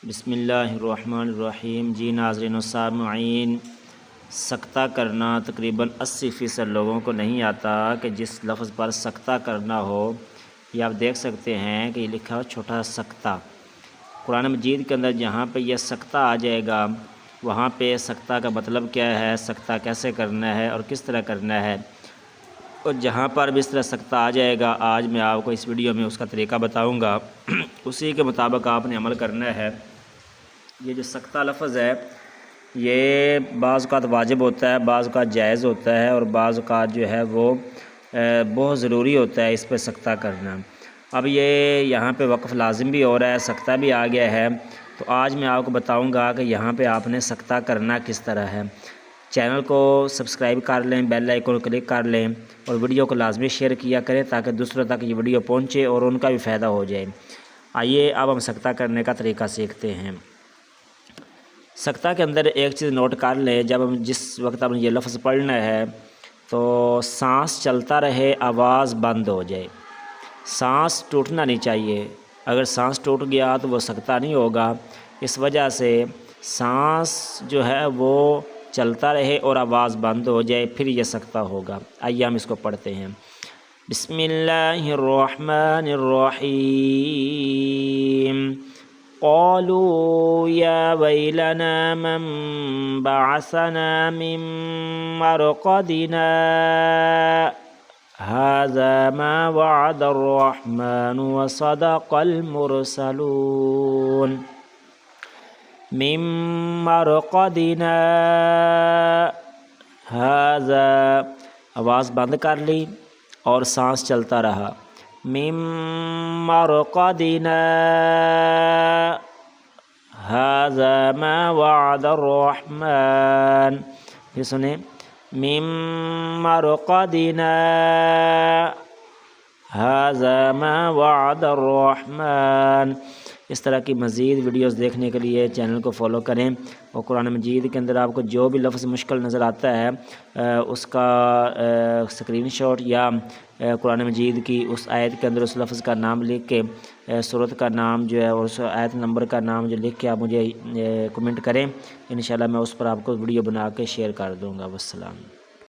بسم اللہ الرحمن الرحیم۔ جی ناظرین و سامعین، سکتہ کرنا تقریباً 80% لوگوں کو نہیں آتا کہ جس لفظ پر سکتہ کرنا ہو، یہ آپ دیکھ سکتے ہیں کہ یہ لکھا ہو چھوٹا سکتہ۔ قرآن مجید کے اندر جہاں پہ یہ سکتہ آ جائے گا وہاں پہ سکتہ کا مطلب کیا ہے، سکتہ کیسے کرنا ہے اور کس طرح کرنا ہے، اور جہاں پر بھی اس طرح سکتہ آ جائے گا آج میں آپ کو اس ویڈیو میں اس کا طریقہ بتاؤں گا، اسی کے مطابق آپ نے عمل کرنا ہے۔ یہ جو سکتہ لفظ ہے یہ بعض اوقات واجب ہوتا ہے، بعض اوقات جائز ہوتا ہے، اور بعض اوقات جو ہے وہ بہت ضروری ہوتا ہے اس پہ سکتہ کرنا۔ اب یہ یہاں پہ وقف لازم بھی ہو رہا ہے، سکتہ بھی آ گیا ہے، تو آج میں آپ کو بتاؤں گا کہ یہاں پہ آپ نے سکتہ کرنا کس طرح ہے۔ چینل کو سبسکرائب کر لیں، بیل آئیکن کو کلک کر لیں، اور ویڈیو کو لازمی شیئر کیا کریں تاکہ دوسروں تک یہ ویڈیو پہنچے اور ان کا بھی فائدہ ہو جائے۔ آئیے اب ہم سکتہ کرنے کا طریقہ سیکھتے ہیں۔ سکتہ کے اندر ایک چیز نوٹ کر لیں، جب ہم جس وقت ہم یہ لفظ پڑھنا ہے تو سانس چلتا رہے، آواز بند ہو جائے، سانس ٹوٹنا نہیں چاہیے۔ اگر سانس ٹوٹ گیا تو وہ سکتہ نہیں ہوگا، اس وجہ سے سانس جو ہے وہ چلتا رہے اور آواز بند ہو جائے، پھر یہ سکتہ ہوگا۔ آئیے ہم اس کو پڑھتے ہیں۔ بسم اللہ الرحمن الرحیم۔ قالوا یا ویلنا من بعثنا من مرقدنا هذا ما وعد الرحمن وصدق المرسلون۔ من مرقدنا هذا، آواز بند کر لی اور سانس چلتا رہا۔ من مرقدنا هذا ما وعد الرحمن، پھر سنیں، من مرقدنا هذا ما وعد الرحمن۔ اس طرح کی مزید ویڈیوز دیکھنے کے لیے چینل کو فالو کریں، اور قرآن مجید کے اندر آپ کو جو بھی لفظ مشکل نظر آتا ہے اس کا اسکرین شاٹ یا قرآن مجید کی اس آیت کے اندر اس لفظ کا نام لکھ کے، سورت کا نام جو ہے اور اس آیت نمبر کا نام جو لکھ کے آپ مجھے کمنٹ کریں، انشاءاللہ میں اس پر آپ کو ویڈیو بنا کے شیئر کر دوں گا۔ والسلام۔